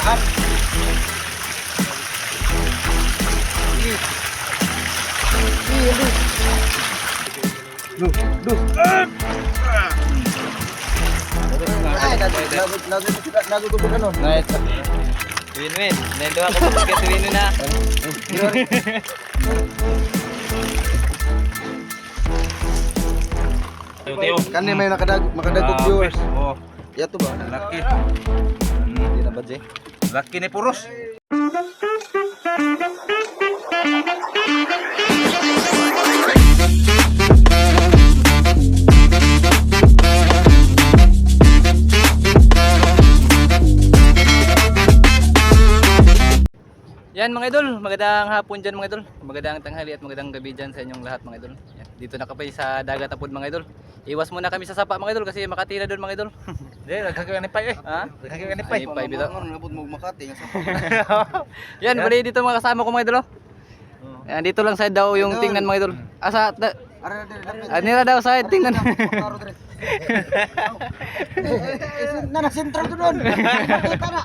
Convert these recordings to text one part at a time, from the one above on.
Dahan. Duh. Ay, lago ko kanon. Nice. Win-win. Nendo ako sa basket win-win na. Kani may makadagog viewers. Oh, Yato ba? laki. Hindi na ba, Jay? Laki ni Puros. Yan mga idol, magandang hapon dyan mga idol. Magandang tanghali at magandang gabi dyan sa inyong lahat mga idol. Yan. Dito na kami sa dagat apod mga idol. Iwas muna kami sa sapa mga idol kasi Makati na doon mga idol. Di, nagkakaganipay eh. Ha? Nagkakaganipay. Ay, bitaw. Nabot mo Makati. Yan, bali dito mga kasama ko mga idol. Yan, dito lang side daw yung tingnan mga idol. Asa, nila daw side, tingnan. Na sentro to doon. Kita na.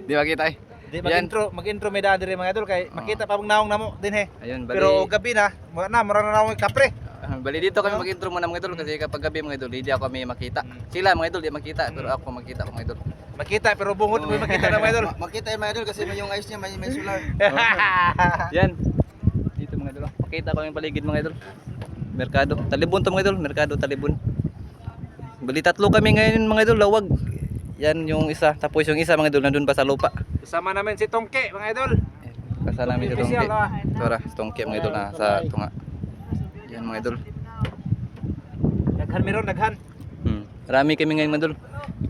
Di makita eh. Di, Yan. mag-intro may daan dire mga idol kay makita pa bang naong namo din he. Ayun, bali. Pero gabi na, mura na naong kapre. Bali dito kami mag-intro muna mga idol kasi kapag gabi mga idol, hindi ako kami makita. Sila mga idol, di makita, pero ako makita mga idol. Makita pero bungot mo makita na mga idol. Makita yung mga idol kasi may yung eyes niya may solar. Yan. Dito mga idol. Makita ko yung paligid mga idol. Merkado. Talibon to mga idol. Merkado Talibon. Bali tatlo kami ngayon mga idol. Lawag. Yan yung isa. Tapos yung isa mga idol nandun pa sa lupa. Kasama namin si Tongke mga idol. Kasama namin si Tongke. Official, ah. Tora, si Tongke mga idol na sa tunga. Yan mga idol. Daghan meron daghan. Marami kami ngayon mga idol.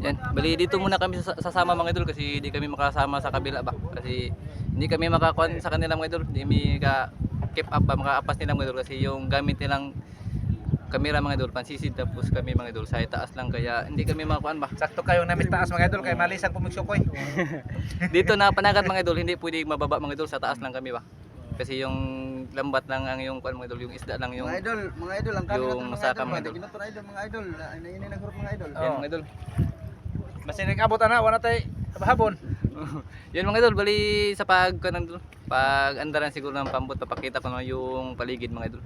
Yan. Bali dito muna kami sasama mga idol kasi hindi kami makasama sa kabila ba. Kasi hindi kami makakuan sa kanila mga idol. Hindi kami keep up ba makaapas nila mga idol kasi yung gamit nilang kamera mga idol pansisid tapos kami mga idol sa itaas lang kaya hindi kami makakuan ba. Sakto kayong namis taas mga idol kay malisang pumigsukoy. Dito na panagat mga idol hindi pwedeng mababa mga idol sa taas lang kami ba. Kasi yung lambat lang ang yung kuan mga idol yung isda lang yung Mga idol ang kanila yung saka mga idol. Ginato na idol mga idol. Ini na group mga idol. Yan mga idol. Masinig abot ana wala tay habon. Yan mga idol bali sa pag kanang pag andaran siguro ng pambot papakita ko na yung paligid mga idol.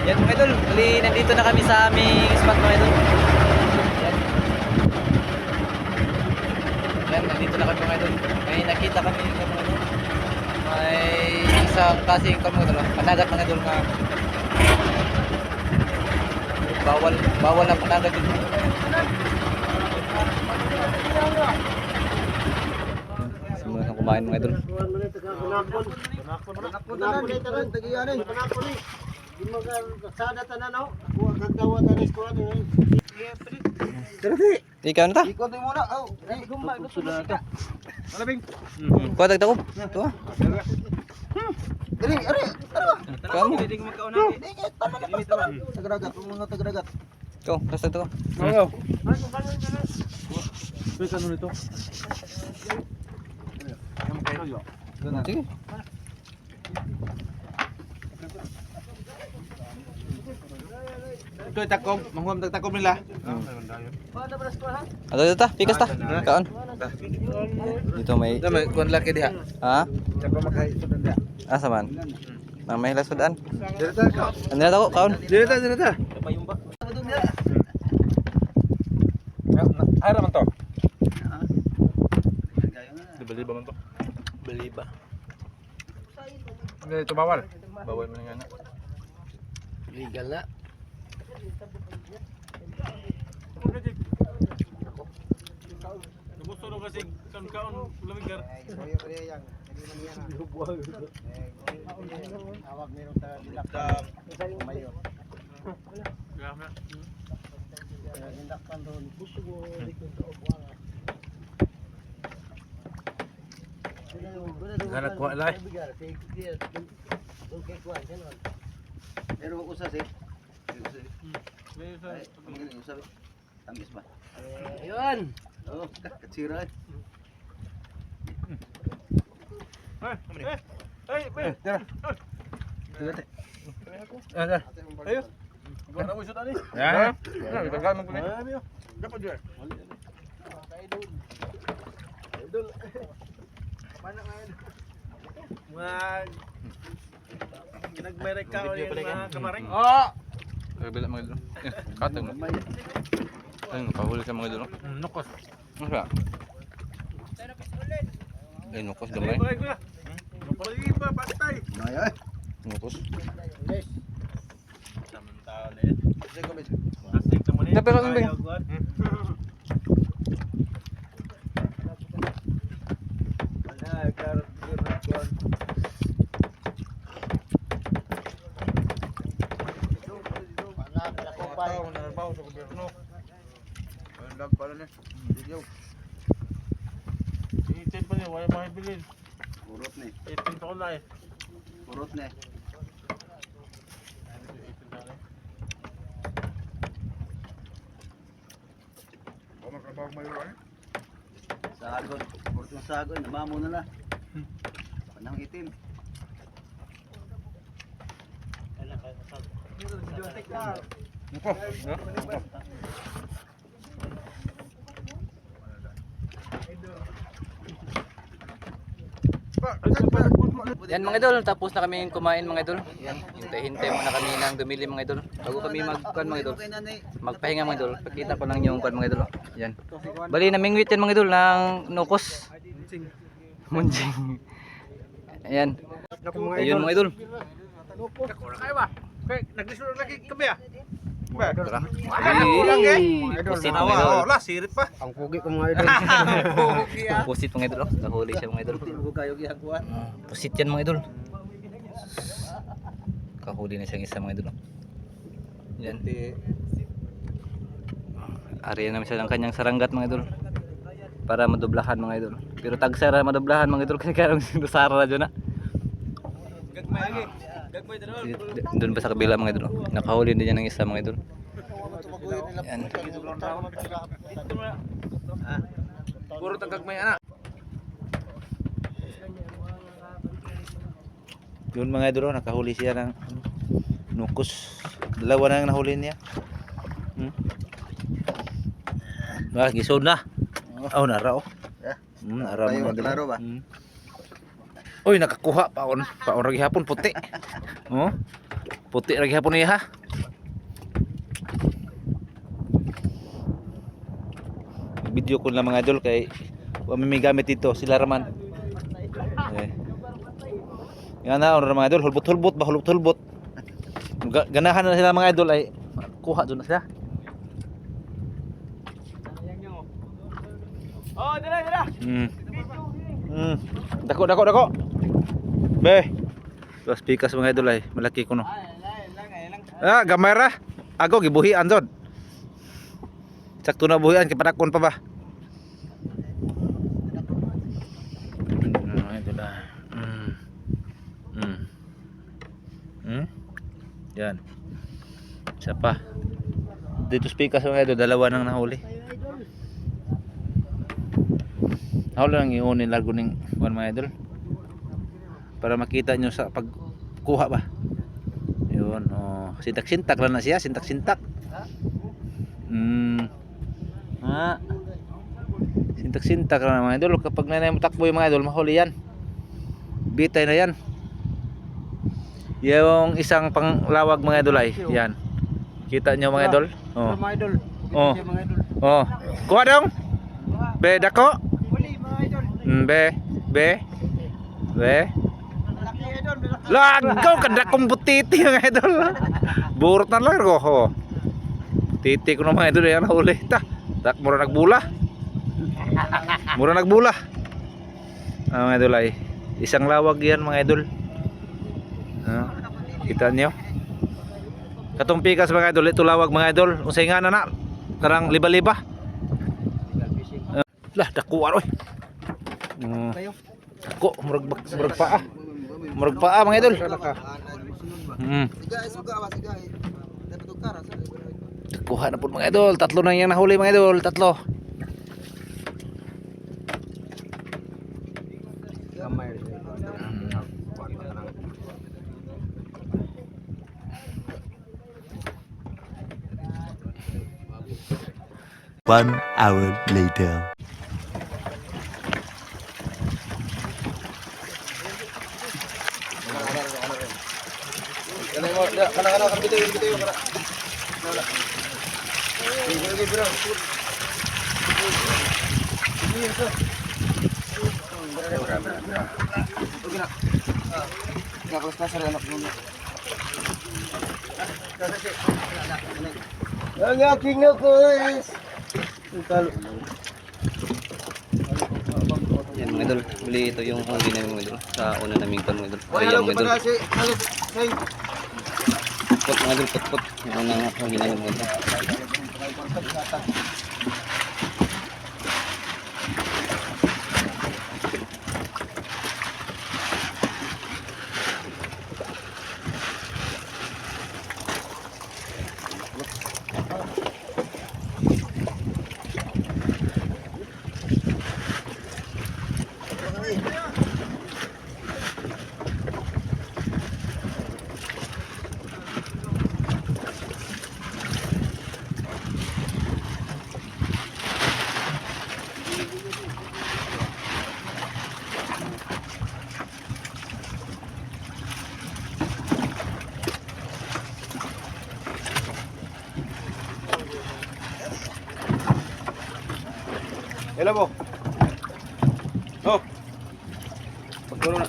Yan mga idol, bali nandito na kami sa aming spot mga idol. Yan. Yan, nandito na kami mga idol. May nakita kami mga idol. May isang kasing kami mga idol. Panagat mga idol na bawal na panagat dito. Semua yang kumain mga idol. Ikaw na ta? Ikot mo muna. Oh, sudah na to. Malabing. Kuha tagtakop. Ito ah. Dili, ari. Kamu. Tagaragat, mga tagaragat. Ito, basta ito. Oo. Sige. Ito takom, manghuam takom nila. Ato dito ta, pikas ta. Kaon. Dito may Dami kon laki diha. ha? Sapa makay sudan diha. Asa man? Nang may lasudaan. Direta ka. Ano na ako, kaon? Direta. Ay raman to. Dibeli ba man to? Beli ba? Ito bawal. Bawal man nga na. Legal na. Gusto ro kasi kaon lamigar. Awag meron ta dilakta mayo. Dilaktan doon. Hanap ko alay. Pero usas eh. Usas. Tamis ba? Ayun. Oh, katsira. Tara. Ada. Ayo. Gana mo sudan eh. Ya. Nah, kita kan mengkulit. Dapat juga. Mga ginagmerek ka o yung mga kamaring. Kabila mga idol. Katong. Ayun, nakahuli sa mga idol. Nukos. Ano ba? Ay, nukos gamay. Pagi pa, patay. Maya. Nukos. Samantao na yan. Asik ka mo na yan. Pero ang bing. Itin pa niya, wala mahibilin. Urot ni. Itin pa ko na eh. Urot ni. Sagon. Urot ng sagon. Namamo na na. Panang itim. Yan mga idol, tapos na kami kumain mga idol. Yan, hintay-hintay muna kami ng dumili mga idol. Bago kami magkuhan mga idol. Magpahinga mga idol. Pakita ko lang yung kuhan mga idol. Yan. Bali namingwit yan mga idol ng nukos. Munjing. Ayan. Ayun mga idol. Kakura kayo ba? Kaya naglisunog lagi kami ah. Tara. Kulang eh. Pusit mga idol. Wala, sirit pa. Ang pugi ko mga idol. Pugi ah. Pusit mga idol. Nahuli siya mga idol. Pusit yan mga idol. Kahuli na siyang isa mga idol. Yan. Ariyan namin siya ng kanyang saranggat mga idol. Para madublahan mga idol. Pero tagsara madublahan mga idol kasi karong sinusara na dyan na. Gagmay lagi. Gagmay dalawa. Doon ba sa kabila mga idol? Nakahuli din yan ng isa mga idol. Yan. Puro tagagmay anak. Yun mga idol, nakahuli siya ng nukos. Dalawa na ang nahuli niya. Gisod na. Oh, nara oh. Nara Tayo, mga idol. klaro ba? Uy, nakakuha paon. Paon ragi hapon puti. Oh. Puti ragi hapon niya ha. Video ko lang mga idol kay may gamit dito sila Raman. Yan na mga idol, hulbot-hulbot ba hulbot-hulbot. Ganahan na sila mga idol ay kuha doon na sila. Oh, dala. Dako. Be. Tuas pikas mga idol ay malaki kuno. Ah, gamay ra. Ako gibuhian dod. Sakto na buhian kay padakon pa ba. Ito na. Yan. Isa pa. Dito pikas mga idol, dalawa nang nahuli. Nahuli lang iunin largo ning mga idol. Para makita nyo sa pagkuha ba. Yun, oh, sintak-sintak lang na siya, sintak-sintak. Sintak-sintak lang mga idol. Kapag nanay mo takbo yung mga idol, mahuli yan. Bitay na yan. Yung isang panglawag mga idol ay yan. Kita nyo mga idol? Oh. Mga idol. Oh. Mga idol. Oh. Kuha dong. Be dako. Uli mga idol. Be. Laki idol. Lagaw kada kong butiti mga idol. Burot na lang ko. Titi ko na mga idol yan huli. Tak mura nagbula. Mga idol ay isang lawag yan mga idol. Kita nyo. Katong pikas mga idol, ito lawag mga idol. Unsay nga na karang liba-liba. Lah dakuan oy. Dako murag paa. Murag paa mga idol. Kuha na po mga idol. Tatlo na yung nahuli mga idol. Tatlo. Gamay. 1 hour later. Kana bitaw yung para. Wala. Sige bro. Ini itu. Oke na. Enggak kelas-kelas anak dulu. Ang aking na guys. Yan mga idol, bali ito yung huli namin mga idol sa una naming kon mga idol. Ayan mga idol. Put mga idol, put. Yung unang huli namin mga idol. Hello po. Oh. Pagkulo na.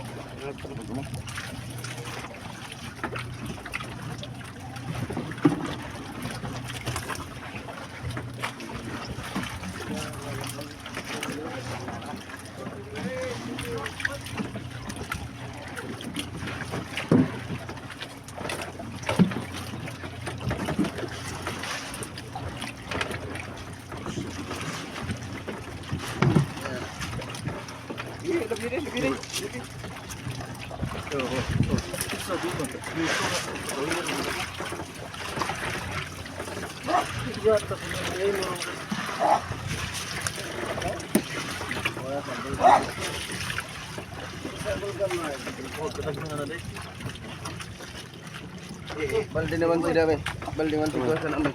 Balde naman tidak be. Balde naman tiga sana ambil.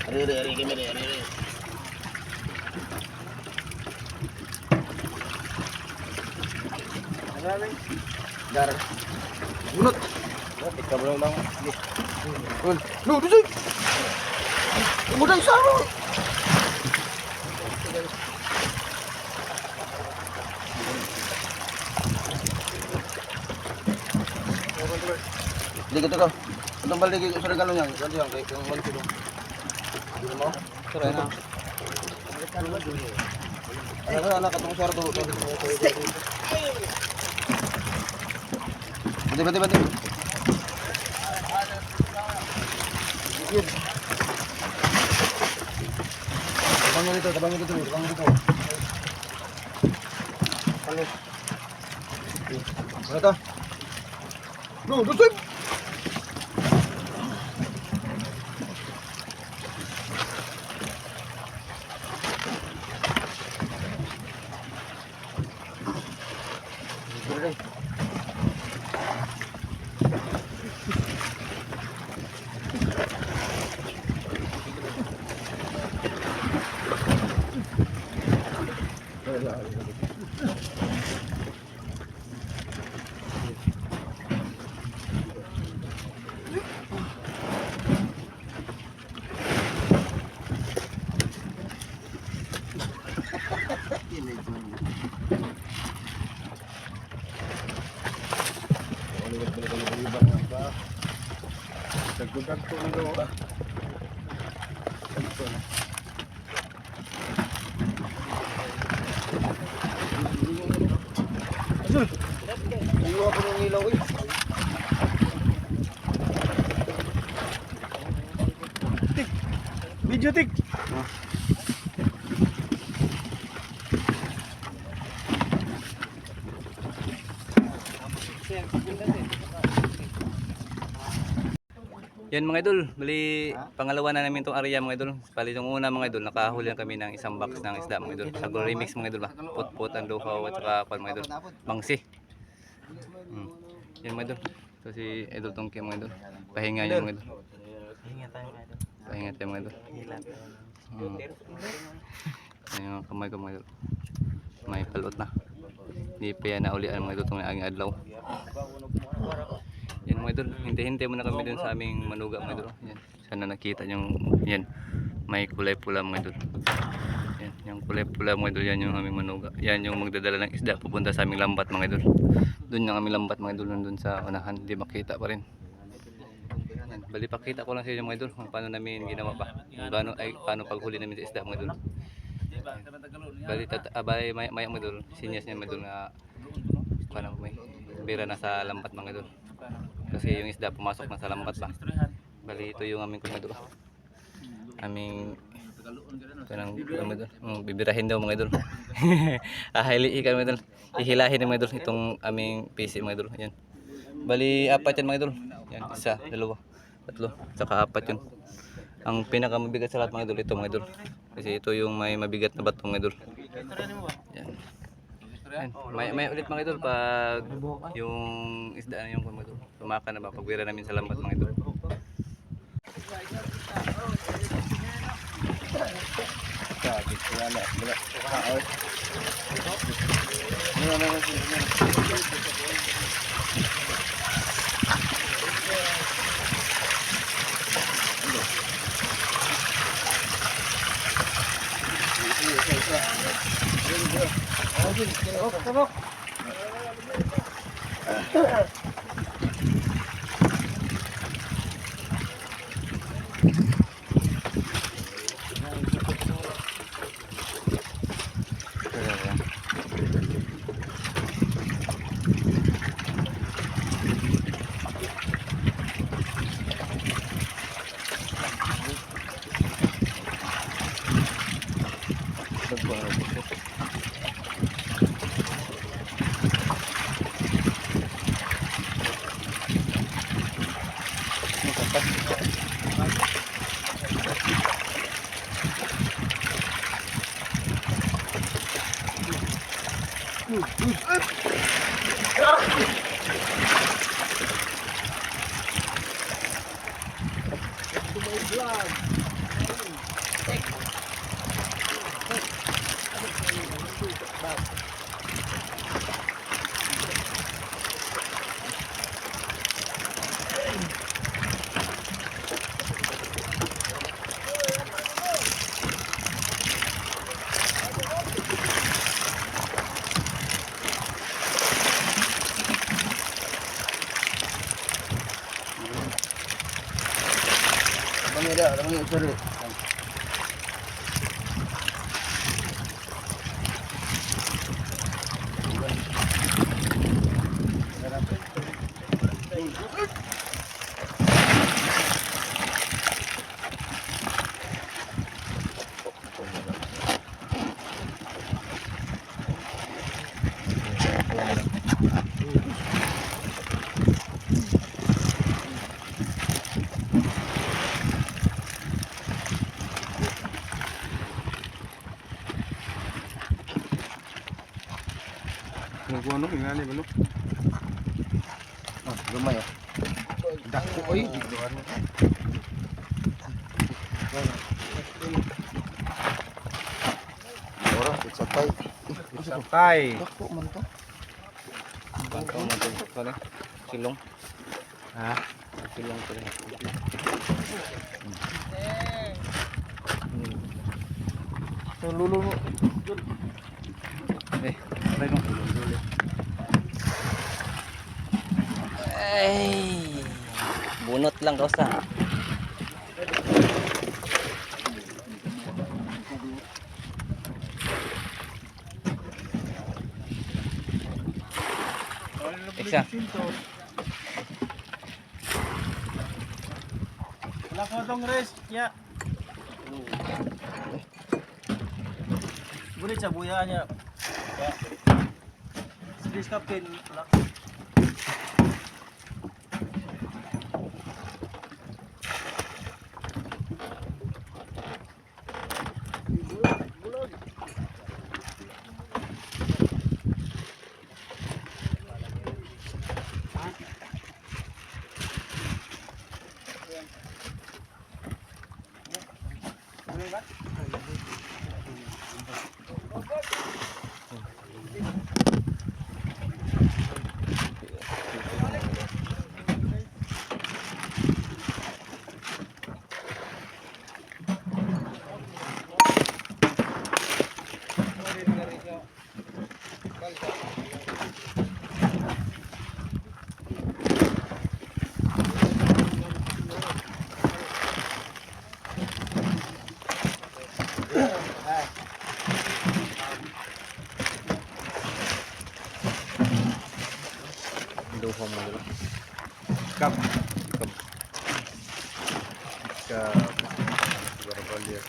Ari kemana ari. Dar. Bunut. Ikaw belum lang. Lu dusay. Muday saro. Dikit ko. Itong balde ko sa regalo niya. Ganito yan kay yung balde ko. Hindi mo? Tara na. Anak katong sardo. Bati. Tabang dito. Palis. Mana ta? No, dusay. Video tik. Yan mga idol, bali pangalawa na namin itong area mga idol. Bali itong una mga idol, nakahuli lang kami ng isang box ng isda mga idol. Sa remix mga idol ba? Put ang luhaw at saka kwan mga idol. Bangsi. Yan mga idol. So si idol Tongki mga idol. Pahinga yung mga idol. Pahinga tayo mga idol. Ayan yung kamay ko mga idol. May palot na. Hindi pa yan naulian mga idol itong aging adlaw. Yan mga idol, hintay-hintay muna kami dun sa aming manuga mga idol. Yan, sana nakita yung yan, may kulay pula mga idol. Yan, yung kulay pula mga idol, yan yung aming manuga. Yan yung magdadala ng isda pupunta sa aming lambat mga idol. Doon yung aming lambat mga idol, nandun sa unahan, hindi makita pa rin. Yan, bali pakita ko lang sa inyo mga idol kung paano namin ginawa pa. Kung paano paghuli namin sa isda mga idol. Bali maya mga idol, sinyas niya mga idol na paano may bira na sa lambat mga idol. Kasi yung isda pumasok na sa lambat pa. Bali ito yung aming kumadol. Aming kanang kumadol. Bibirahin daw mga idol. Ahili ka mga idol. Ihilahin mga idol itong aming PC mga idol. Yan. Bali apat yan mga idol. Yan, isa, dalawa, tatlo, saka apat yun. Ang pinakamabigat sa lahat mga idol ito mga idol. Kasi ito yung may mabigat na bato mga idol. Yan. Yan. May ulit mga idol pag yung isda na yung mga idol. Tumaka na ba pagbira namin sa lambat mga idol. Nagkuano ingani ba no? Ah, gamay ah. Dako oy. Ora, sapay. Sapay. Dako man to. Bangkaw mga idol. Pare, silong. Ha? Silong pare. So lulo mo. Aray mo. Ay, bunot lang kausa. Isa. Wala ko tong res. Ya. Bulit sa buya niya. Ya. Space captain. home mo dulu. Kap. Kap. Berapa dia?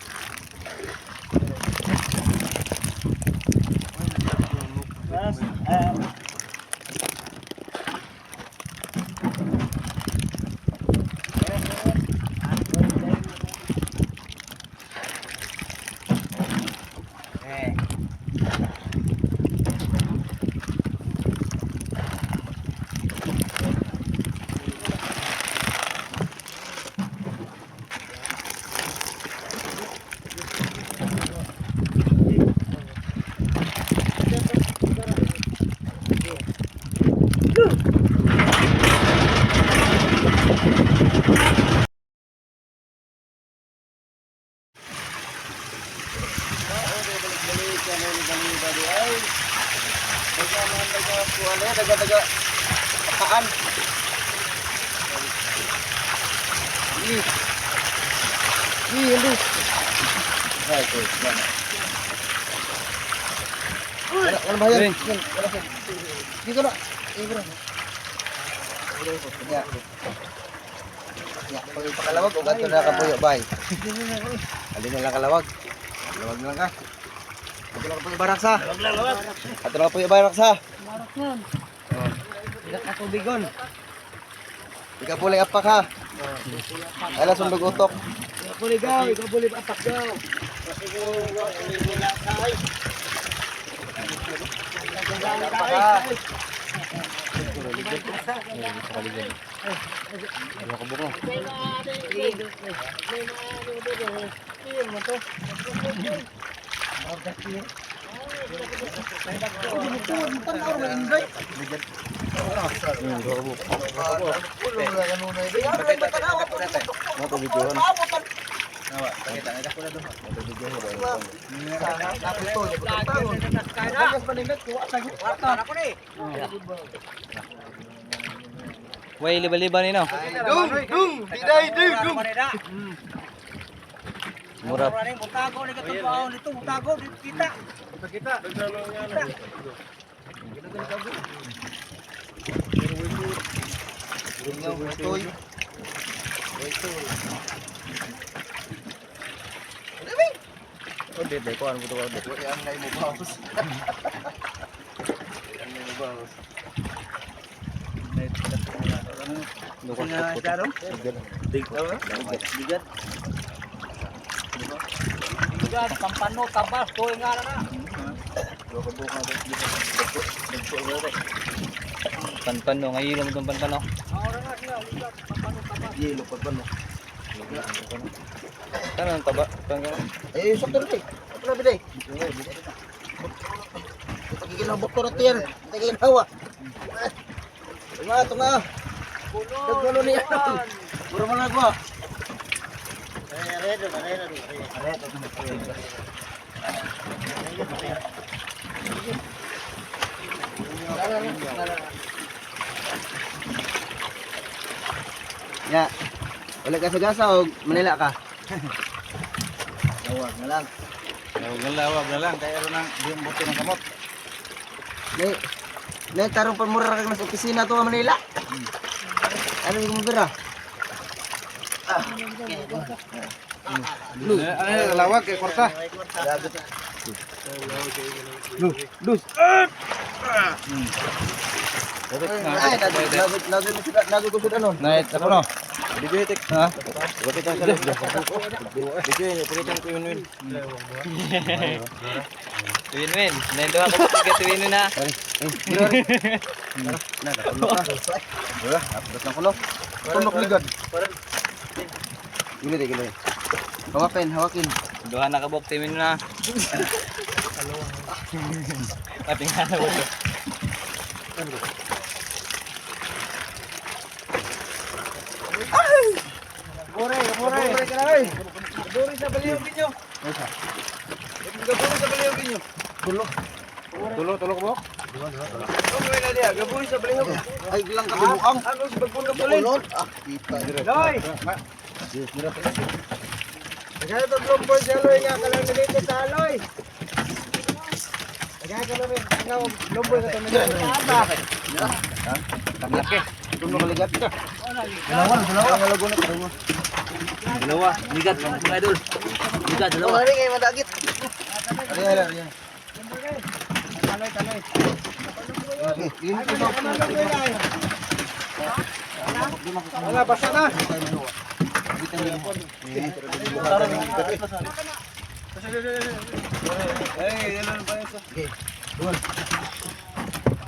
Ano ba yan? Dito na. Ya. Ya, pag pakalawag o ganito na kapuyo, bay. Alin na lang kalawag. Kalawag na lang ka. Ito lang kapuyo baraksa. Ito lang kapuyo baraksa. Barak yan. Tidak ka tubigon. Ika pulay apak ha. Ala sundog utok. Ika pulay gaw, ika pulay apak gaw. Way liba-liba nino. Dung, biday dung. Murap. Butago ni katubaw nito, butago dito kita. Kita. Udah deh, kau anu betul betul. Yang lain mau baus. Yang lain mau baus. Bigat, pampano, tabas, tuloy nga na. Panpano, ngayon mo itong panpano. Yelo, pampano. Ano ang taba? Eh, sakto rin eh. Ito na biday. Pagkikilabot ko natin yan. Pagkikinawa. Ito nga. Nagkano niya. Puro mo lang ko. Ya. Wala ka sa gasa o Manila ka? Lawag na lang. Lawag na lang kaya ro nang di buti ng kamot. Nih tarong pamura kag nas opisina to Manila. Ano yung mura? Ano lawag kay kwarta. Lus. Nago ko sudah non. Night apa no? Video tek. Ha? Buat kita salah. Video ini pilihan ko win-win. Win-win. Nendo ako sa win-win na. Wala, update lang ko lo. Tunok ligad. Gila deh, gila. Hawakin. Duha na kabok timin na. Patingala ko to. Bore ka na rin. Bore sa baliyog ninyo. Gaburi sa baliyog ninyo. Tulo ko. Gaburi na dia, gaburi sa baliyog. Ay, bilang kabiluang. Ano sa bagpun bulin? Kita. Loy. Kaya ito lumboy sa Loy nga kalang nilito sa Loy. Kaya ka namin, lumboy ka ito nilito sa Aba. Ha? Tablaki. Ito mo kaligat ka. Dalawa. Dalawa na dalawa. Dalawa. Ligat mga idol. Ligat Dalawa rin kayo madagit. Ayan. Wala, basta na.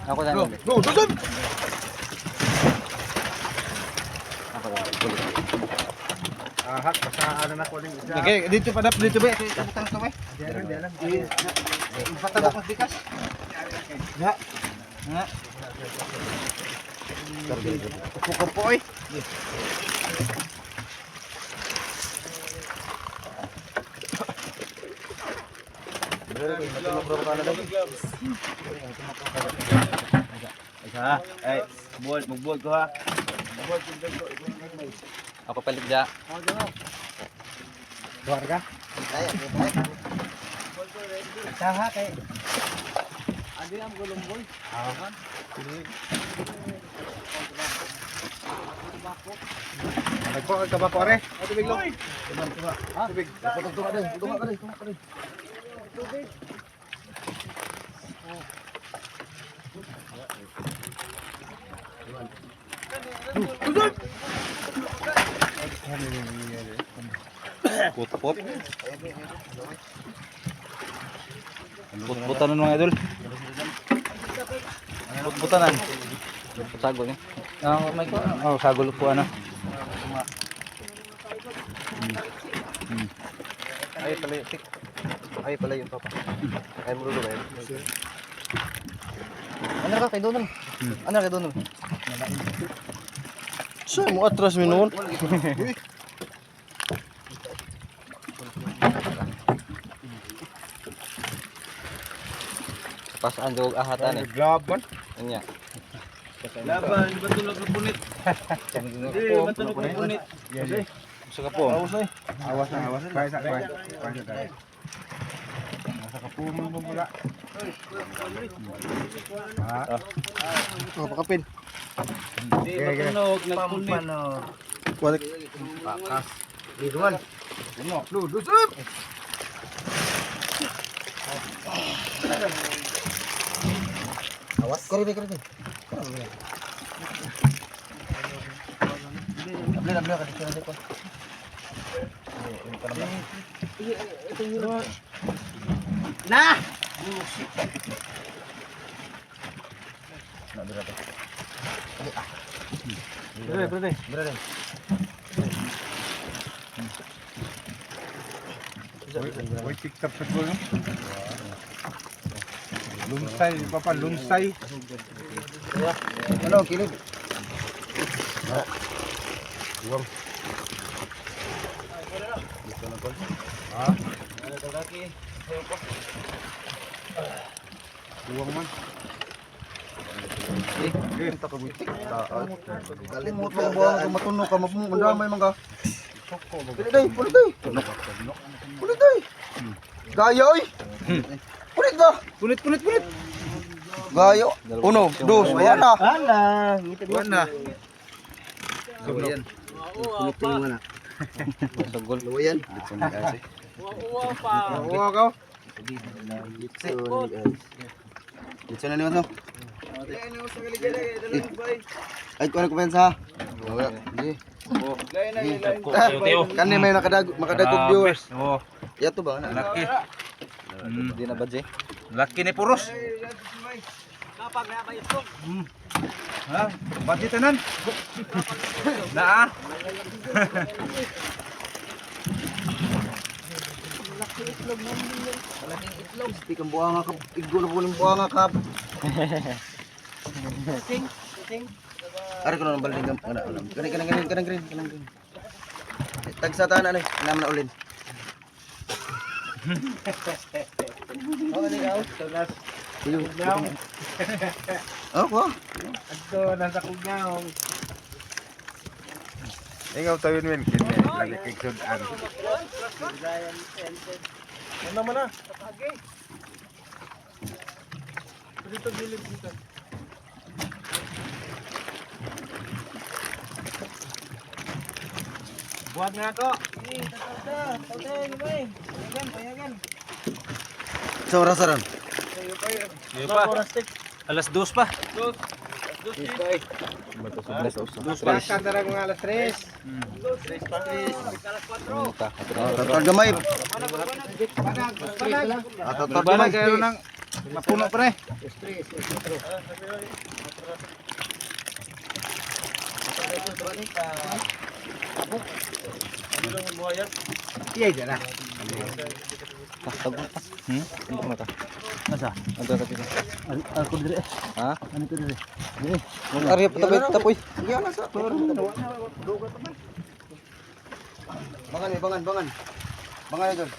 Ako na. Go, susod! Ahak, basta ano na ko din. Okay, dito pa dito ba? Ito to ba? Patagok ng bikas. Ya. Ya. Kupo oy. Ay, magbuod ko ha. Ako palit dya. Luar ka? Saha kay. Adi ang gulong boy. Awan. Nagpo ka ba pare? Tubig lang. Tubig. Tunga ka rin. Put-put. Put-putan mga idol. Put-putanan. Sagol ni. May ko. Oh, sagol po ano. Ay pala yung papa. Ay mo ba yun? Ano ka kay Donald? Ano kay Donald? So, mo atras minuon. Pasaan jog ahatan eh. Laban. Anya. Laban, di ba tulog na punit? Di ba tulog na punit? Sa kapo. Awas na. Kaya sa kaya. Nasa kapumo mo mula. Pakapin. Di ba tulog na punit? Balik. Pakas. Diduan. Dusut. Awas. Kari. Abli ka dito na ko. Na! Brother. Boy, TikTok sa gulo. Lunsay, papa, lunsay. Ano, kilid? Buwang. Buwang man. Kita ka butik. Galit mo ito buwang ka matunog ka. Mandamay man ka. Pulit day. Gaya oy. Pulit ba? Punit. Gayo. Uno, dos, ayan na. Wana. Yan. Sagol. Ayan. Oo ka. Dito na niyo to. Ay, kung ano kumensa? Kani may makadagog viewers. Oh, Yato ba? laki. Di na badje. Laki ni puros. Ha? Bati tanan. Na. Di kang buha nga ka. Igo na po ng buha nga ka. Ari ko na ng balding gam. Kanang. Tagsa tanan ay. Naman na ulin. Oh, ko. Ato, nasa kugnaong. Ikaw tawin mo yun, kini. Lagi kiksudan. Ano mo na? Dito gilid dito. Buhat nga ako. Sa oras ron. Ngayon pa. Alas 2 pa. Paskan na mga alas 3. Tatag gamay. Tatag Bala gamay. kayo nang mapuno pre. Iya dyan na. Ano mata? Asa? Ano ta pisa? Ako dire. Ha? Ano ko dire? Ari pa tapoy. Sige ana sa. Bangan. Bangan idol.